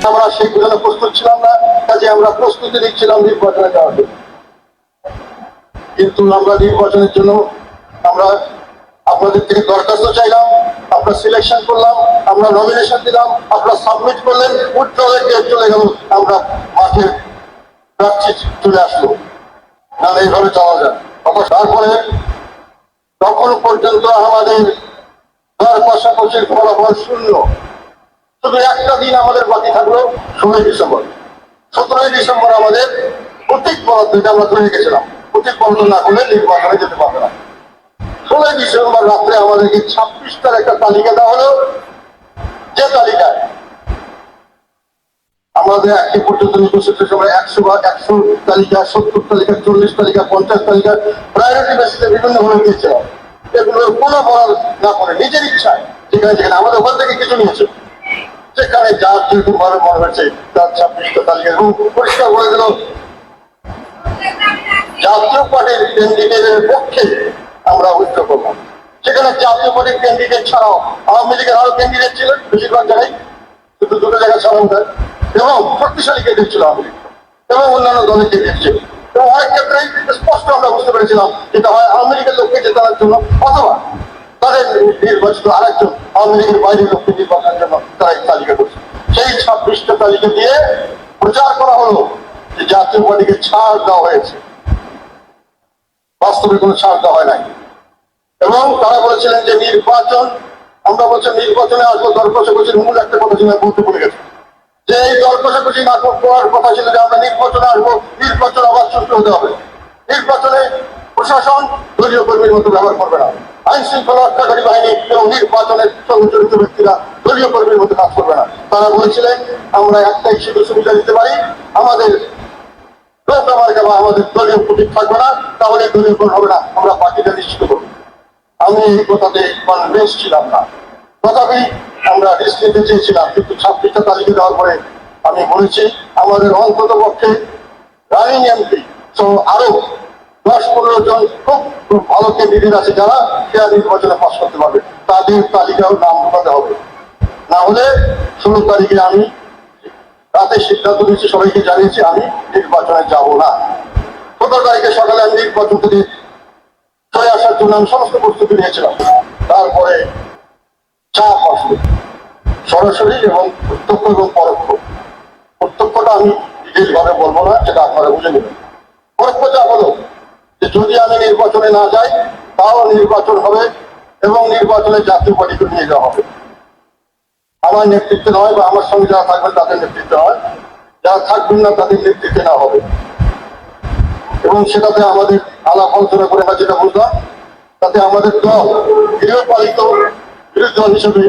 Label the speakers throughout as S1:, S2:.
S1: আমরা সেগুলো প্রস্তুত ছিলাম না, কাজে আমরা প্রস্তুতি নিচ্ছিলাম নির্বাচনে যাওয়ার জন্য। কিন্তু আমরা নির্বাচনের জন্য আমরা আপনাদের থেকে দরখাস্ত চাইলাম, আমরা সিলেকশন করলাম, আমরা নমিনেশন দিলাম, আপনারা সাবমিট করলেন, উইথড্রলের ডেট চলে গেল, আমরা মাঠে প্রার্থী চলে আসলো। না এইভাবে চলা যায়। তারপরে তখন পর্যন্ত আমাদের দর কষাকষির ফলাফল শূন্য। শুধু একটা দিন আমাদের বাকি থাকলো 16 ডিসেম্বর। 17 ডিসেম্বর আমাদের প্রতীক বরাদ্দ, এটা আমরা ধরে গেছিলাম, প্রতীক বরাদ্দ না করলে নির্বাচনে যেতে পারবে না। 16 ডিসেম্বর রাত্রে আমাদেরকে 26টার একটা তালিকা দেওয়া হলো, যে তালিকায় আমাদের একটি পর্যন্ত নির্বাচনের সময় 100 তালিকা, 70 তালিকা, 40 তালিকা, 50 তালিকা প্রায়োরিটি বেসিসে বিভিন্ন ভাবে দিয়েছিল। এগুলোর কোনো বলার না করে নিজের ইচ্ছায় যেখানে যেখানে আমাদের ওখান থেকে কিছু নিয়েছে, সেখানে যার যেরকম ভাবে মনে হয়েছে তার 26টা তালিকা এবং পরিষ্কার করে দিল জাতীয় পার্টির ক্যান্ডিডেটের পক্ষে আমরা উচ্চ করলাম। সেখানে জাতীয় পার্টির ক্যান্ডিডেট ছাড়াও আওয়ামী লীগের আরো ক্যান্ডিডেট ছিলেন, বেশিরভাগ জায়গায় শুধু দুটো জায়গায় ছাড়াও দেয়, এবং শক্তিশালী ক্যান্ডিডেট ছিল আওয়ামী লীগ এবং অন্যান্য দলের ক্যান্ডিডেট ছিল। এবং অনেক ক্ষেত্রেই স্পষ্ট আমরা বুঝতে পেরেছিলাম যেটা হয় আওয়ামী লীগের লোককে জেতানোর জন্য, অথবা তাদের নির্বাচিত আরেকজন আওয়ামী লীগের বাইরের লোককে নির্বাচনের জন্য তারা এই তালিকা করছে। সেই 26টা তালিকা দিয়ে প্রচার করা হলো যে জাতীয় পার্টিকে ছাড় দেওয়া হয়েছে। বাস্তবে কোনো ছাড় দেওয়া হয় নাই। এবং তারা বলেছিলেন যে নির্বাচন, আমরা বলছি নির্বাচনে আসবো, দর কষাকষির মূল একটা কথা ছিল বলতে ভুলে গেছে, যে এই দর কষাকষি না করার কথা ছিল যে আমরা নির্বাচনে আসবো, নির্বাচন আবার সুষ্ঠু হতে হবে। নির্বাচনে প্রশাসন দলীয় কর্মীর মতো ব্যবহার করবে না, আইন শৃঙ্খলা রক্ষাকারী বাহিনী এবং নির্বাচনের সঙ্গে জড়িত ব্যক্তিরা দলীয় কর্মীর মতো কাজ করবে না। তারা বলেছিলেন আমরা একটাই শুধু সুবিধা দিতে পারি, আমাদের আমাদের দলীয় প্রতীক থাকবে না, তাহলে দলীয় কর্ম হবে না, আমরা পার্টিটা নিশ্চিত করবো। আমি এই কথাতে কনভিন্স ছিলাম না, তথাপি আমরা রিস্ক নিতে চেয়েছিলাম। কিন্তু 26টা তালিকা দেওয়ার পরে আমি বলেছি আমাদের অন্তত পক্ষে রানিং এমপি সহ আরো 10-15 জন খুব ভালো ক্যান্ডিডেট আছে যারা সেরা নির্বাচনে পাস করতে পারবে, তাদের তালিকাও নাম ঢোকাতে হবে। না হলে 16 তারিখে আমি রাতে সিদ্ধান্ত নিয়েছি, সবাইকে জানিয়েছি আমি নির্বাচনে যাব না। 17 তারিখে সকালে আমি নির্বাচন থেকে চলে আসার জন্য আমি সমস্ত প্রস্তুতি নিয়েছিলাম। তারপরে চাপ আসলো সরাসরি এবং প্রত্যক্ষ এবং পরোক্ষ। প্রত্যক্ষটা আমি ডিটেল ভাবে বলবো না, সেটা আপনারা বুঝে নেবেন। পরোক্ষ চাপ হলো যে যদি আমি নির্বাচনে না যাই তাও নির্বাচন হবে এবং নির্বাচনে জাতীয় পার্টিকে নিয়ে যাওয়া হবে। আমার নেতৃত্বে নয় বা আমার সঙ্গে যারা থাকবেন তাদের নেতৃত্বে নয়, যারা থাকবেন না তাদের নেতৃত্বে না হবে। এবং সেটাতে আমাদের আলাপ আলোচনা করে আমরা যেটা বুঝলাম, তাতে আমাদের দল গৃহপালিত বিরোধী দল হিসেবে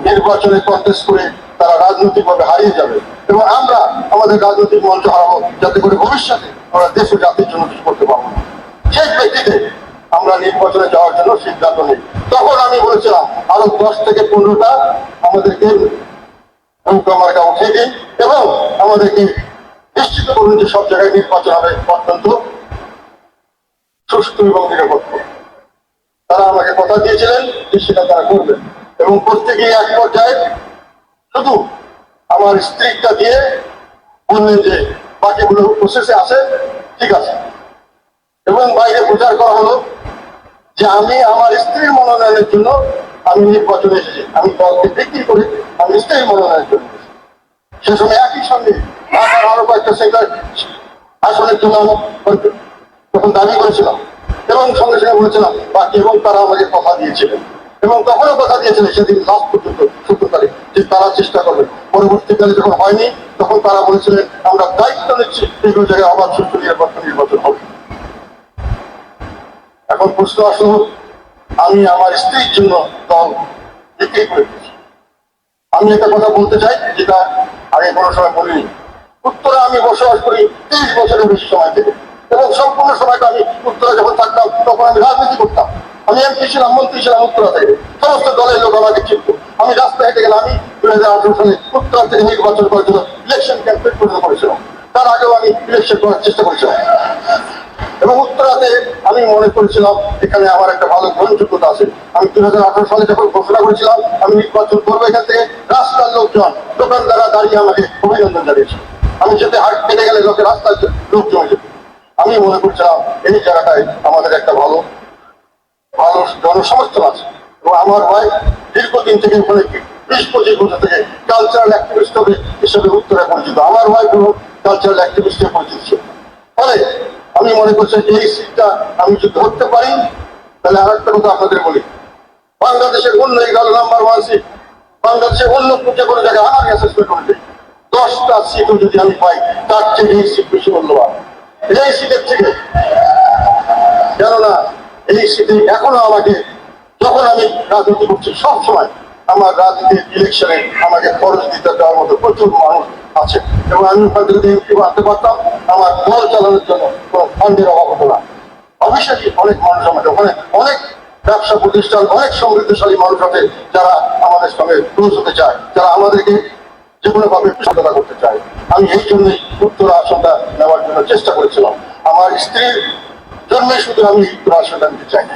S1: নির্বাচনে কন্টেস্ট করে তারা রাজনৈতিকভাবে হারিয়ে যাবে এবং আমরা আমাদের রাজনৈতিক মঞ্চ হারাবো, যাতে করে ভবিষ্যতে আমরা দেশ ও জাতির জন্য কিছু করতে পারবো না। সেই ব্যক্তিতে আমরা নির্বাচনে যাওয়ার জন্য সিদ্ধান্ত নিই। তখন আমি বলেছিলাম আরো 10 থেকে 15টা আমাদেরকে মার্কা উঠিয়ে দিন এবং আমাদেরকে নিশ্চিত করুন যে সব জায়গায় নির্বাচন হবে অত্যন্ত সুষ্ঠু এবং নিরপেক্ষ। তারা আমাকে কথা দিয়েছিলেন যে সেটা তারা করবেন এবং করতে গিয়ে এক পর্যায়ে শুধু আমার স্ত্রীটা দিয়ে বললেন যে বাকিগুলো প্রসেসে আছে, ঠিক আছে। এবং বাইরে প্রচার করা হলো যে আমি আমার স্ত্রীর মনোনয়নের জন্য আমি নির্বাচনে এসেছি, আমি দলকে বিক্রি করে আমি স্ত্রীর মনোনয়নের জন্য। সে সময় একই সঙ্গে আরো কয়েকটা সেক্টর আসনের জন্য তখন দাবি করেছিলাম এবং সঙ্গে সঙ্গে বলেছিলাম বাকি, এবং তারা আমাকে কথা দিয়েছিলেন এবং তখনও কথা দিয়েছিলেন সেদিন লাস্ট পর্যন্ত 17 তারিখ যে তারা চেষ্টা করবেন। পরবর্তীকালে যখন হয়নি তখন তারা বলেছিলেন আমরা দায়িত্ব নিচ্ছি বিভিন্ন জায়গায় আবার সুষ্ঠু নির্বাচন হবে। এখন প্রশ্ন আসলো আমি আমার স্ত্রীর জন্য দল বিক্রি করে দিচ্ছি। আমি একটা কথা বলতে চাই যেটা আগে কোনো সময় বলিনি। উত্তরে আমি বসবাস করি 30 বছরের বেশি সময় থেকে এবং সম্পূর্ণ সময়টা আমি উত্তরে যখন থাকতাম তখন আমি রাজনীতি করতাম। আমি এমপি ছিলাম, মন্ত্রী ছিলাম উত্তরা থেকে, সমস্ত দলের লোক আমাকে চিনত। আমি রাস্তায় হেঁটে গেলে আমি 2018 সালে উত্তরা থেকে নির্বাচন করার জন্য ইলেকশন ক্যাম্পেইন পর্যন্ত করেছিলাম। তার আগেও আমি ইলেকশন করার চেষ্টা করেছিলাম। এবং উত্তরাতে আমি মনে করেছিলাম এখানে আমার একটা ভালো গ্রহণযোগ্যতা আছে। আমি 2018 সালে যখন ঘোষণা করেছিলাম আমি নির্বাচন করবো, এখান থেকে রাস্তার লোকজন, দোকানদাররা দাঁড়িয়ে আমাকে অভিনন্দন জানিয়েছে। আমি যেতে হাট পেতে গেলে লোকের রাস্তার লোক জমে যেত। আমি মনে করছিলাম এই জায়গাটায় আমাদের একটা ভালো ভালো জনসমর্থন আছে। এবং আমার ভাই দীর্ঘদিন থেকে ওখানে 20-25 বছর থেকে কালচারাল অ্যাক্টিভিস্ট হিসেবে উত্তরে পরিচিত। আমার ভাই কোনো কালচারাল অ্যাক্টিভিস্ট হিসেবে পরিচিত ছিল। ফলে আমি মনে করছি এই সিটটা আমি যদি ধরতে পারি, তাহলে আর একটা কথা আপনাদের বলি, বাংলাদেশের অন্য 11 নাম্বার 1 সিট, বাংলাদেশের অন্য যে কোনো জায়গায় আমার অ্যাসেসমেন্ট অনুযায়ী 10টা সিটও যদি আমি পাই, তার থেকে এই সিট বেশি মূল্যবান এই সিটের থেকে। কেননা এই সিটে এখনো আমাকে, যখন আমি রাজনীতি করছি সবসময় আমার রাজনীতির ইলেকশনে আমাকে খরচ দিতে দেওয়ার মতো প্রচুর মানুষ আছে, এবং আমি ওখান থেকে এমপি বাড়তে পারতাম, আমার দল চালানোর জন্য কোনো ফান্ডের অভাব হতো না। অবশ্যই অনেক মানুষ আমাদের ওখানে, অনেক ব্যবসা প্রতিষ্ঠান, অনেক সমৃদ্ধশালী মানুষ আছে যারা আমাদের সঙ্গে ক্লোজ হতে চায়, যারা আমাদেরকে যে কোনো ভাবে সহায়তা করতে চায়। আমি এই জন্যই উত্তর আসনটা নেওয়ার জন্য চেষ্টা করেছিলাম। আমার স্ত্রীর জন্যই শুধু আমি উত্তর আসনটা নিতে চাই না।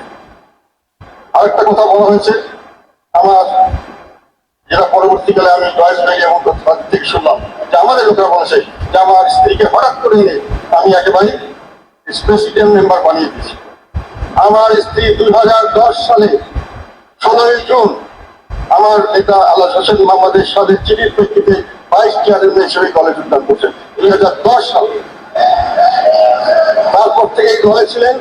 S1: আরেকটা কথা বলা হয়েছে আমার, যেটা পরবর্তীকালে আমি জয়েস ভাই এবং থেকে শুনলাম যে আমাদের লোকেরা বলেছে যে আমার স্ত্রীকে হঠাৎ করে এনে আমি একেবারে প্রেসিডেন্ট মেম্বার বানিয়ে দিয়েছি। আমার স্ত্রী 2010 সালে 16 জুন আমার এটা আল্লাহ হোসেন মোহাম্মদের সাথে চিঠির প্রেক্ষিতে ভাইস চেয়ারম্যান হিসেবে দলে যোগদান করছেন 2010 সালে। তারপর থেকে এই দলে ছিলেন।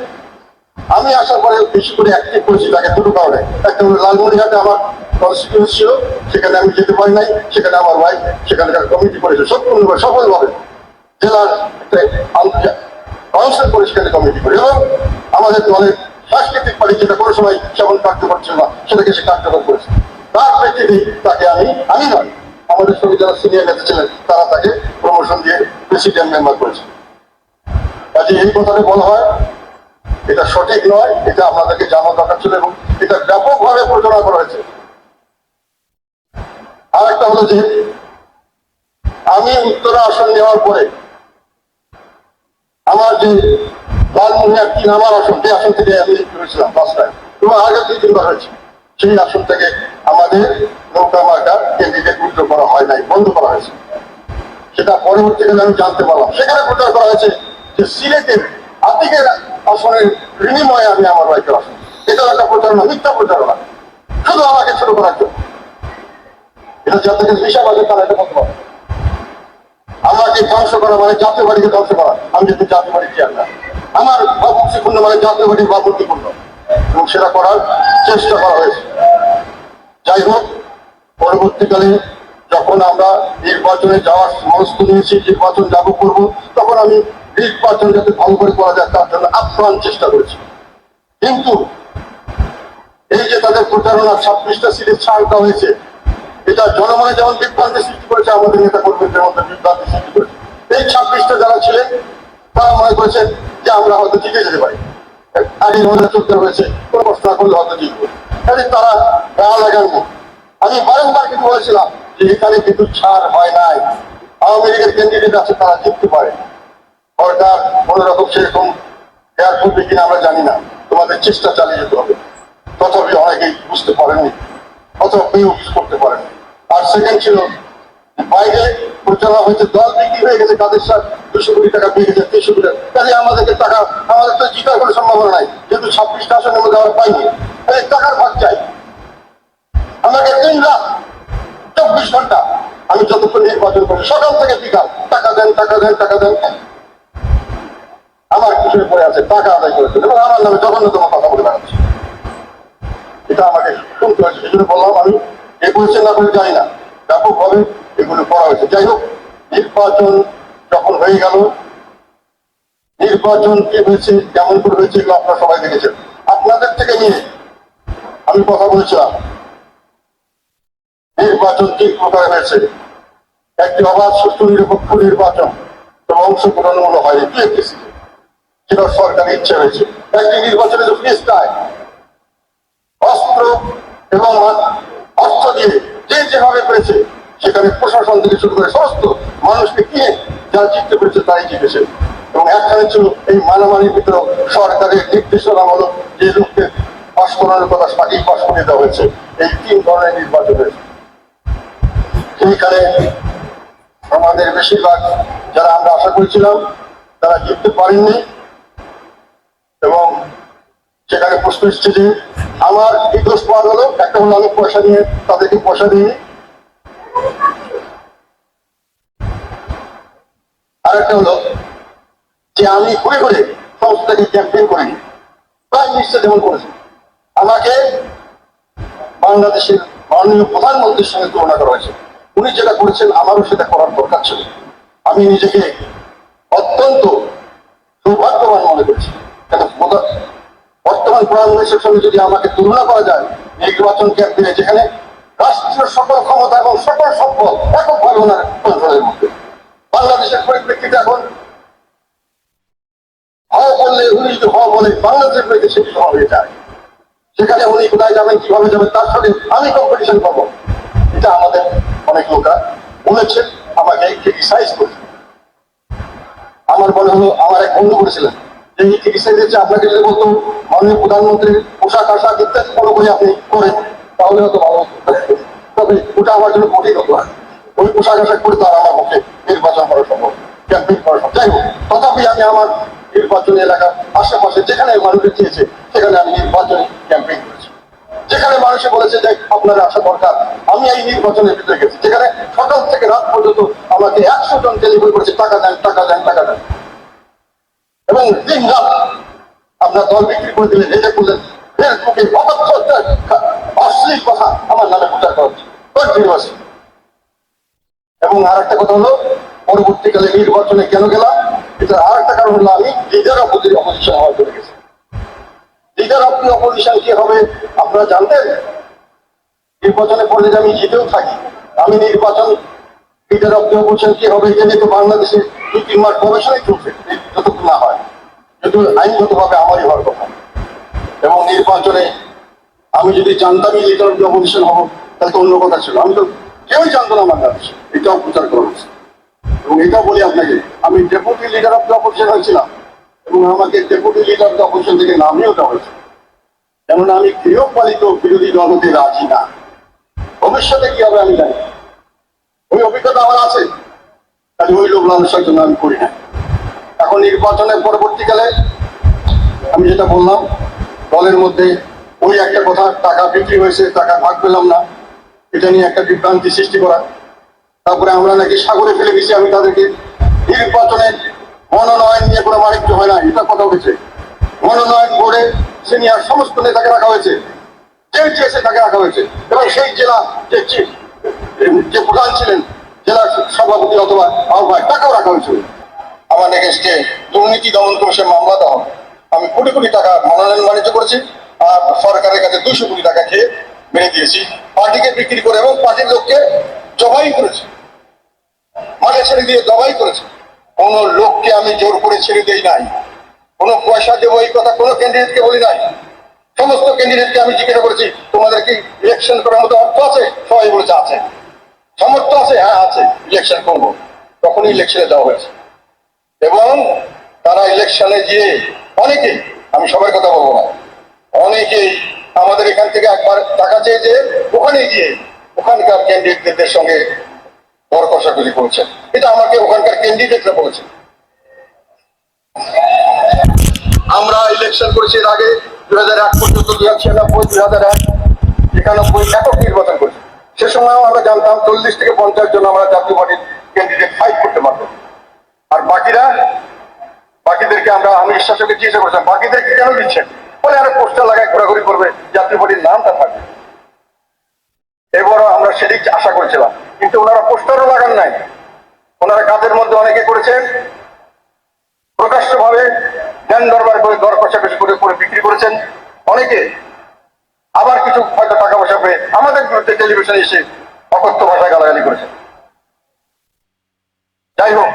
S1: আমি আসার পরে বেশি করে অ্যাক্টিভ করেছি তাকে দুটো কারণে। একটা হলো লালমনিরহাটে আমার কনস্টিটিউয়েন্সি ছিল, সেখানে আমি যেতে পারি নাই, সেখানে আমার ভাই সেখানকার কমিটি করেছে সফলভাবে জেলার কাউন্সিল করে সেখানে কমিটি করে, এবং আমাদের দলের সাংস্কৃতিক পার্টি যেটা কোনো সময় সেমন কার্যকর ছিল না সেটাকে সে কার্যকর করেছে। তার প্রেক্ষিতে তাকে আমি নয়, আমাদের সঙ্গে যারা সিনিয়র নেতা ছিলেন তারা তাকে প্রমোশন দিয়ে প্রেসিডেন্ট মেম্বার করেছে। কাজে এই কথাটা বলা হয় এটা সঠিক নয়, এটা আপনাদেরকে জানা দরকার ছিল, এবং এটা ব্যাপকভাবে প্রচারণা করা হয়েছে। আর একটা হলো যে আমি উত্তরা আসন নেওয়ার পরে আমার যে লালমনিরহাট 3 নাম্বার আসন, যে আসন থেকে আমি করেছিলাম ফার্স্ট টাইম, এবং আগে 2-3 বার হয়েছে, সেই আসন থেকে আমাদের নৌকা মার্কার ক্যান্ডিডেট উইথড্র করা হয় নাই, বন্ধ করা হয়েছে। সেটা পরবর্তীকালে আমি জানতে পারলাম। সেখানে প্রচার করা হয়েছে যে সিলেটের আতিকের আসনের বিনিময়ে আমি আমার ভাইকে আসন। এটা একটা প্রচারণা, মিথ্যা প্রচারণা, শুধু আমাকে ছোট করার জন্য। এটা যাদেরকে হিসাব আছে তারা এটা বলতে পারে। আমাকে ধ্বংস করা মানে জাতীয় বাড়িকে ধ্বংস করা। আমি যদি জাতীয় বাড়ি চেয়ার না, আমার ভাবমুক্তিপূর্ণ মানে জাতীয় বাড়ির ভাবমূর্তিপূর্ণ, এবং সেটা করার চেষ্টা করা হয়েছে। যাই হোক, পরবর্তীকালে যখন আমরা নির্বাচনে যাওয়ার সমস্ত নিয়েছি, নির্বাচন যাবো করবো, তখন আমি নির্বাচন যাতে ভালো করে করা যায় তার জন্য আপ্রাণ চেষ্টা করেছি। কিন্তু এই যে তাদের প্রচারণা 26টা সিটের ছাড় দেওয়া হয়েছে, এটা জনমনে যেমন বিভ্রান্তি সৃষ্টি করেছে, আমাদের নেতা কর্মীদের মধ্যে বিভ্রান্তি সৃষ্টি করেছে। এই 26টা যারা ছিলেন তারা মনে করেছেন যে আমরা হয়তো জিতে যেতে পারি, আগে চলতে হয়েছে, কোনো প্রশ্ন না করলে হয়তো জিতবো। তারা গা লাগাননি। আমি বারংবার কিন্তু বলেছিলাম যে এখানে কিন্তু ছাড় হয় নাই, আওয়ামী লীগের ক্যান্ডিডেট আছে, তারা জিততে পারে। সরকার কোনো রকম সেরকম দেওয়ার করবে কিনা আমরা জানি না, তোমাদের চেষ্টা চালিয়ে যেতে হবে। তথাপি অনেকেই বুঝতে পারেননি, অথবা কেউ করতে পারেনি। আর সেকেন্ড ছিল বাইরে প্রচারণা হয়েছে, দল বিক্রি হয়ে গেছে, কাদের সাথে 200 কোটি টাকা পেয়ে গেছে, 300 কোটি টাকা। তাহলে আমাদেরকে টাকা, আমাদের তো জিতার কোনো সম্ভাবনা নাই, যেহেতু 26টা আসনের মধ্যে আমরা পাইনি। তাহলে টাকার ভাগ চাই আমাকে। 3 রাত 24 ঘন্টা আমি যতক্ষণ নির্বাচন করি, সকাল থেকে বিকাল টাকা দেন, টাকা দেন, টাকা দেন। আমার কিছু পরে আছে টাকা আদায় করেছে, এবং আমার নামে জঘন্যতম কথা বলে বেড়াচ্ছে। এটা আমাকে শুনতে হয়েছে, এই জন্য বললাম আমি এ করেছে না করে জানি না, ব্যাপকভাবে এগুলো করা হয়েছে। যাই হোক, নির্বাচন যখন হয়ে গেল, নির্বাচন কি হয়েছে, কেমন করে হয়েছে, এগুলো আপনারা সবাই দেখেছেন। আপনাদের থেকে নিয়ে আমি কথা বলেছিলাম নির্বাচন কি প্রকার হয়েছে। একটি অবাধ, সুষ্ঠু, নিরপেক্ষ নির্বাচন এবং অংশগ্রহণমূলক হয়নি, সেটা সরকারের ইচ্ছা হয়েছে। একটি নির্বাচনে যে ফিস্টায় অস্ত্র এবং অর্থ দিয়ে যে যেভাবে পেরেছে, সেখানে প্রশাসন থেকে শুরু করে সমস্ত মানুষকে কিনে যারা জিততে পেরেছে তাই জিতেছে। এবং এবং একখানে ছিল এই মানামানির ভিতরে সরকারের নির্দেশনা হলো যে লোককে পাশ করানোর কথা তাকেই পাশ করে দেওয়া হয়েছে। এই 3 ধরনের নির্বাচন হয়েছে। সেইখানে আমাদের বেশিরভাগ যারা আমরা আশা করেছিলাম তারা জিততে পারেননি, এবং সেখানে প্রশ্ন এসছে যে আমার এই দোষ পাওয়া হলো, একটা হলো আমি পয়সা নিয়ে তাদেরকে পয়সা দিইনি, আর একটা হলো যে আমি ঘুরে ঘুরে সমস্ত থেকে ক্যাম্পেইন করিনি। প্রাইম মিনিস্টার যেমন করেছে, আমাকে বাংলাদেশের মাননীয় প্রধানমন্ত্রীর সঙ্গে তুলনা করা হয়েছে। উনি যেটা করেছেন আমারও সেটা করার দরকার ছিল। আমি নিজেকে অত্যন্ত সৌভাগ্যবান মনে করছি, কেন বর্তমান প্রধানমন্ত্রীর সঙ্গে যদি আমাকে তুলনা করা যায় নির্বাচন ক্যাম্পেইনে, যেখানে রাষ্ট্রীয় সকল ক্ষমতা এবং সকল সম্পদ এককভাবে ওনার কন্ট্রোলের মধ্যে, বাংলাদেশের পরিপ্রেক্ষিতে এখন হওয়া বললে উনি যদি হওয়া বলে বাংলাদেশের পরিপ্রেক্ষিতে সেটি হওয়া হয়ে যায়। সেখানে উনি কোথায় যাবেন, কিভাবে যাবেন, তার সাথে আমি কম্পিটিশন করবো, এটা আমাদের অনেক লোকরা বলেছেন, আমাকে ক্রিটিসাইজ করেছে। আমার মনে হলো, আমার এক বন্ধু বলেছিলেন যে এই ক্রিটিসাইজ হচ্ছে আপনাকে যদি বলতো মাননীয় প্রধানমন্ত্রীর পোশাক আশাক ইত্যাদি কোনো বই আপনি করেন তাহলে হয়তো ভালো হতো, তবে ওটা আমার জন্য কঠিন হতো। ওই পোশাক আশাক করে তো আর আমার পক্ষে নির্বাচন করা সম্ভব, ক্যাম্পেইন করা সম্ভব। যাই হোক, তথাপি আমি আমার নির্বাচনী এলাকার আশেপাশে যেখানে মানুষের চেয়েছে সেখানে আমি নির্বাচনী ক্যাম্পেইন করেছি। যেখানে মানুষে বলেছে যে আপনারা আসা দরকার, আমি এই নির্বাচনের ভিতরে গেছি, যেখানে সকাল থেকে রাত পর্যন্ত আমাকে 100 জন টেলিফোন করেছে টাকা দেন টাকা দেন টাকা দেন, এবং দিন রাত আপনার দল বিক্রি করে দিলেন, এটা করলেন, ফেসবুকে অশ্লীল কথা আমার নামে প্রচার করা হচ্ছে কন্টিনিউয়াসলি। এবং আর একটা কথা হলো, পরবর্তীকালে নির্বাচনে কেন গেলাম, এটা আর একটা কারণ হলো আমি লিডার অফ দি অপোজিশন হওয়ার জন্য গেছি। লিডার অফ দি অপোজিশন কি হবে আপনারা জানতেন? নির্বাচনে পড়লে যে আমি জিতেও থাকি, আমি নির্বাচন লিডার অফ দি অপোজিশন কি হবে এটা নিয়ে তো বাংলাদেশে 2-3 মাস গবেষণাই চলছে, যতক্ষণ না হয়, কিন্তু আইনগতভাবে আমারই হওয়ার কথা। এবং নির্বাচনে আমি যদি জানতামই লিডার অফ দি অপোজিশন হবো তাহলে তো অন্য কথা ছিল, আমি তো কেউই জানতো না বাংলাদেশে, এটাও প্রচার করা হচ্ছে। এবং এটাও বলি আপনাকে, আমি deputy leader of the opposition হয়েছিলাম এবং আমাকে deputy leader of the opposition থেকে নামিয়েও দেওয়া হয়েছে, কেননা আমি গৃহপালিত বিরোধী দল হতে রাজি না। ভবিষ্যতে কি হবে আমি জানি, ওই অভিজ্ঞতা আমার আছে, তাহলে ওই লোক লালসার জন্য আমি করি না। এখন নির্বাচনের পরবর্তীকালে আমি যেটা বললাম, দলের মধ্যে ওই একটা কথা, টাকা বিক্রি হয়েছে, টাকা ভাগ পেলাম না, এটা নিয়ে একটা বিভ্রান্তি সৃষ্টি করা। তারপরে আমরা নাকি সাগরে ফেলে দিয়েছি, আমি তাদেরকে নির্বাচনে মনোনয়ন নিয়ে কোনো বাণিজ্য হয় না, এটা কথা উঠেছে। মনোনয়ন বোর্ডে সিনিয়র সমস্ত নেতাকে রাখা হয়েছে, যে চেয়েছে তাকে রাখা হয়েছে, এবং সেই জেলা যে প্রধান ছিলেন, জেলা সভাপতি অথবা আহ্বায়ক, তাকেও রাখা হয়েছিল। আমার এগেইনস্টে দুর্নীতি দমন কমিশন মামলা দেওয়া, আমি কোটি কোটি টাকা মনোনয়ন বাণিজ্য করেছি, আর সরকারের কাছে 200 কোটি টাকা খেয়ে মেরে দিয়েছি, পার্টিকে বিক্রি করে, এবং পার্টির লোককে জবাই করেছি, মাঠে ছেড়ে দিয়ে জবাই করেছি। কোন লোককে আমি জোর করে ছেড়ে দেই নাই, কোনো পয়সা দেবো এই কথা কোনো ক্যান্ডিডেটকে বলি নাই। সমস্ত ক্যান্ডিডেটকে আমি জিজ্ঞাসা করেছি তোমাদের কি ইলেকশন করার মতো অর্থ আছে? সবাই বলেছে আছে। সামর্থ্য আছে? হ্যাঁ আছে, ইলেকশন করবো। তখনই ইলেকশনে যাওয়া হয়েছে, এবং তারা ইলেকশনে গিয়ে অনেকেই, আমি সবার কথা বলবো না, অনেকেই আমাদের এখান থেকে একবার টাকা চেয়ে যে ওখানে গিয়ে ওখানকার ক্যান্ডিডেটদের সঙ্গে দর কষাকষি করেছেন। এটা আমাকে ওখানকার ক্যান্ডিডেটরা বলেছে। আমরা ইলেকশন করেছি এর আগে 2001 পর্যন্ত, 2096, 2001, 91 একক নির্বাচন করেছি। সে সময়ও আমরা জানতাম 40 থেকে 50 জন আমরা জাতীয় পার্টির ক্যান্ডিডেট ফাইট করতে পারবো। আর বাকিদেরকে আমি শাসককে জিজ্ঞাসা করেছিলাম বাকিদেরকে কেন দিচ্ছেন, বলে আরো পোস্টার লাগায় ঘোরাঘুরি করবে, জাতীয় পার্টির নামটা থাকবে। এবারও আমরা সেদিক আশা করেছিলাম, কিন্তু ওনারা পোস্টারও লাগান নাই। ওনারা কাজের মধ্যে অনেকে করেছেন প্রকাশ্যভাবে জ্ঞান দরবার করে, দর কষাকষি করে বিক্রি করেছেন অনেকে, আবার কিছু হয়তো টাকা পয়সা পেয়ে আমাদের বিরুদ্ধে টেলিভিশনে এসে অকথ্য ভাষায় গালাগালি করেছেন। যাই হোক,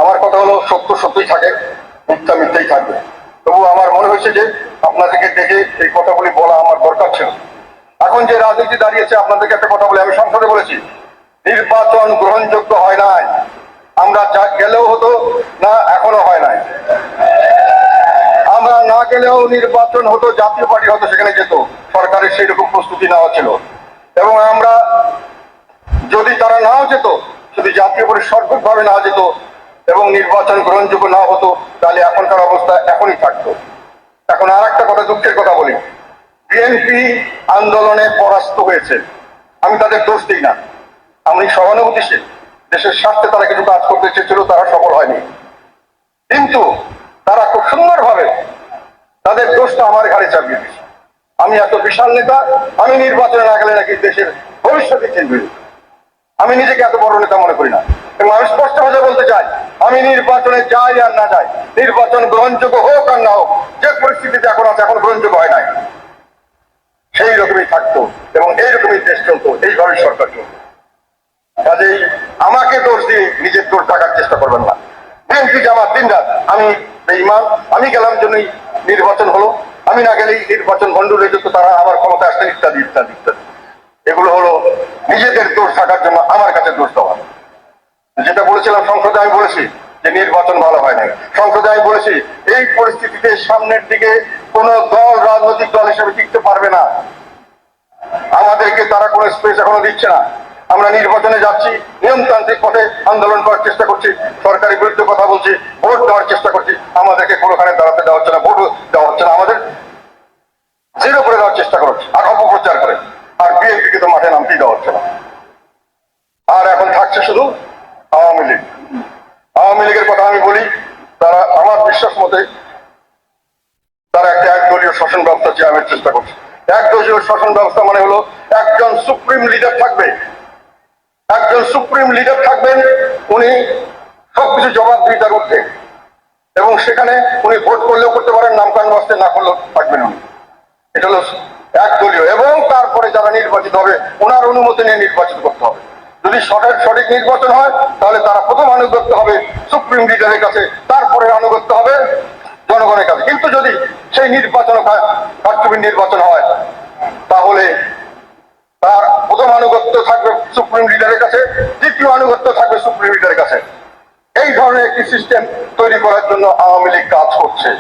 S1: আমার কথা হলো সত্য সত্যই থাকে, মিথ্যা মিথ্যাই থাকবে। তবু আমার মনে হয়েছে যে আপনাদেরকে দেখে এই কথাগুলি বলা আমার দরকার ছিল। এখন যে রাজনীতি দাঁড়িয়েছে, আপনাদেরকে একটা কথা বলে, আমি সংসদে বলেছি, নির্বাচন গ্রহণযোগ্য হয় নাই। আমরা যা গেলেও হতো না, এখনো হয় নাই। আমরা না গেলেও নির্বাচন হতো, জাতীয় পার্টি হতো সেখানে যেত, সরকারের সেই রকম প্রস্তুতি নেওয়া ছিল। এবং আমরা যদি তারা নাও যেত, যদি জাতীয় পার্টি সরকারভাবে না যেত এবং নির্বাচন গ্রহণযোগ্য না হতো, তাহলে এখনকার অবস্থা এখনই থাকতো। এখন আর একটা কথা, দুঃখের কথা বলি, বিএনপি আন্দোলনে পরাস্ত হয়েছে, আমি তাদের দোষ দিই না, আমি সহানুভূতিশীল। দেশের স্বার্থে তারা কিছু কাজ করতে চেয়েছিল, তারা সফল হয়নি, কিন্তু তারা খুব সুন্দরভাবে তাদের দোষটা আমার ঘাড়ে চাপিয়ে দিয়েছে। আমি এত বিশাল নেতা, আমি নির্বাচনে না গেলে নাকি দেশের ভবিষ্যতে চিনবে, আমি নিজেকে এত বড় নেতা মনে করি না। এবং আমি স্পষ্ট ভাবে বলতে চাই, আমি নির্বাচনে যাই আর না যাই, নির্বাচন গ্রহণযোগ্য হোক আর না হোক, যে পরিস্থিতিতে এখন আছে, এখন গ্রহণযোগ্য হয় নাই, সেই রকমই থাকতো এবং এইরকমই দেশ চলতো, এইভাবে সরকার চলতো। কাজেই আমাকে দোষ দিয়ে নিজের দোষ টাকার চেষ্টা করবেন না। বিএনপি জামাত দিন রাত আমি বেঈমান, আমি গেলাম জন্যই নির্বাচন হলো, আমি না গেলেই নির্বাচন ভণ্ডুল হয়ে যেত, তারা আমার ক্ষমতা আসতেন, ইত্যাদি ইত্যাদি ইত্যাদি। এগুলো হলো নিজেদের দোষ থাকার জন্য আমার কাছে দোষ দেওয়া। যেটা বলেছিলাম সংসদে, আমি বলেছি যে নির্বাচন ভালো হয় নাই। সংসদে আমি বলেছি এই পরিস্থিতিতে সামনের দিকে কোন দল রাজনৈতিক দল হিসেবে টিকতে পারবে না, আমাদেরকে তারা কোনো স্পেস এখনো দিচ্ছে না। আমরা নির্বাচনে যাচ্ছি, নিয়মতান্ত্রিক পথে আন্দোলন করার চেষ্টা করছি, সরকারের বিরুদ্ধে কথা বলছি, ভোট দেওয়ার চেষ্টা করছি, আমাদেরকে কোনোখানে দাঁড়াতে দেওয়া হচ্ছে না, ভোট দেওয়া হচ্ছে না, আমাদের জিরো করে দেওয়ার চেষ্টা করছে আর অপপ্রচার করে। আর বিএনপিকে তো মাঠে নামতেই দেওয়া হচ্ছে না। আর এখন থাকছে শুধু আওয়ামী লীগ। আওয়ামী লীগের কথা আমি বলি, তারা আমার বিশ্বাস মতে তারা একটা একদলীয় শাসন ব্যবস্থা চেয়ারের চেষ্টা করছে। একদলীয় শাসন ব্যবস্থা মানে হলো একজন সুপ্রিম লিডার থাকবে, একজন সুপ্রিম লিডার থাকবেন, উনি সবকিছু জবাবদিহিতা করতে, এবং সেখানে উনি ভোট করলেও করতে পারেন, নামকান বাস্তে না করলেও থাকবেন উনি। এটা হলো একদলীয়। এবং তারপরে যারা নির্বাচিত হবে ওনার অনুমতি নিয়ে নির্বাচিত করতে হবে। যদি সঠিক নির্বাচন হয় তাহলে তারা প্রথম আনুগত্য হবে সুপ্রিম লিডারের কাছে, তারপরে আনুগত্য হবে জনগণের কাছে। কিন্তু যদি সেই নির্বাচন কারচুপির নির্বাচন হয়, তাহলে তার প্রথম আনুগত্য থাকবে সুপ্রিম লিডারের কাছে, দ্বিতীয় আনুগত্য থাকবে সুপ্রিম লিডারের কাছে। এই ধরনের একটি সিস্টেম তৈরি করার জন্য আওয়ামী লীগ কাজ করছে।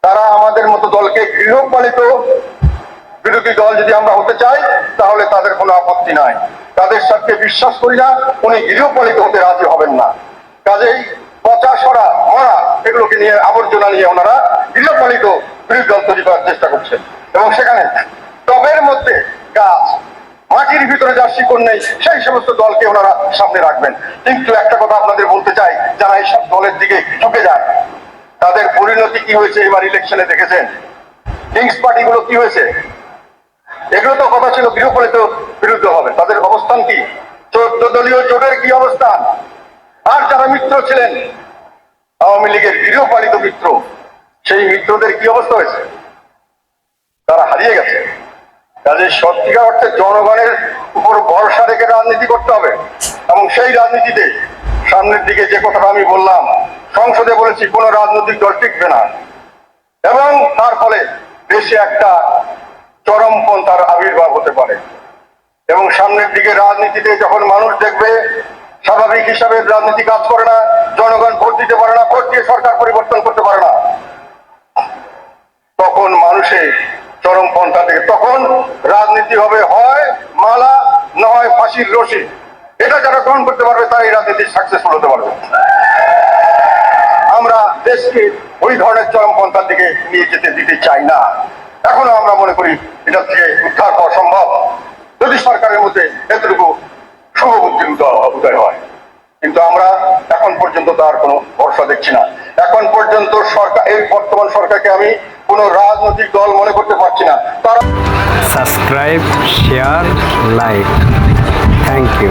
S1: তারা আমাদের মতো দলকে গৃহপালিত বিরোধী দল যদি আমরা হতে চাই, তাহলে তাদের কোনো আপত্তি নাই। তাদের সাথে বিশ্বাস করি না, উনি গৃহপালিত হতে রাজি হবেন না। কাজেই পচা সরা মরা এগুলোকে নিয়ে, আবর্জনা নিয়ে ওনারা গৃহপালিত বিরোধী দল তৈরি করার চেষ্টা করছেন। এবং সেখানে টবের মধ্যে গাছ, মাটির ভিতরে যার শিকড় নেই, সেই সমস্ত দলকে ওনারা সামনে রাখবেন। কিন্তু একটা কথা আপনাদের বলতে চাই, যারা এইসব দলের দিকে ঝুঁকে যায়, তাদের পরিণতি কি হয়েছে এবার ইলেকশনে দেখেছেন? কিংস পার্টি গুলো কি হয়েছে? এগুলো তো কথা ছিল গৃহপালিত বিরুদ্ধে হবে, তাদের অবস্থান কি? 14 দলীয় জোটের কি অবস্থান? আর যারা মিত্র ছিলেন আওয়ামী লীগের গৃহপালিত মিত্র, সেই মিত্রদের কি অবস্থা হয়েছে? তারা হারিয়ে গেছে। কাজে সত্যিকার অর্থে জনগণের উপর ভরসা রেখে রাজনীতি করতে হবে। এবং সেই রাজনীতিতে সামনের দিকে যে কথাটা আমি বললাম, সংসদে বলেছি কোনো রাজনৈতিক দল টিকবে না, এবং তার ফলে দেশে একটা চরমপন্থার আবির্ভাব হতে পারে। এবং সামনের দিকে রাজনীতিতে যখন মানুষ দেখবে স্বাভাবিক হিসাবে রাজনীতি কাজ করে না, জনগণ ভোট দিতে পারে না, ভোট দিয়ে সরকার পরিবর্তন করতে পারে না, তখন মানুষের চরমপন্থা থেকে, তখন রাজনীতি হবে হয় মালা, না হয় ফাঁসির রশি। এটা যারা গ্রহণ করতে পারবে তারাই রাজনীতি সাকসেসফুল হতে পারবে। আমরা দেশকে ওই ধরনের চরমপন্থার দিকে নিয়ে যেতে দিতে চাই না। এখনো আমরা মনে করি এটা থেকে উদ্ধার হওয়া সম্ভব যদি সরকারের মধ্যে এতটুকু শুভবুদ্ধি উদয় হয়। কিন্তু আমরা এখন পর্যন্ত তার কোনো ভরসা দেখছি না। এখন পর্যন্ত সরকার, এই বর্তমান সরকারকে আমি কোনো রাজনৈতিক দল মনে করতে পারছি না। তারা
S2: subscribe, share, like. Thank you.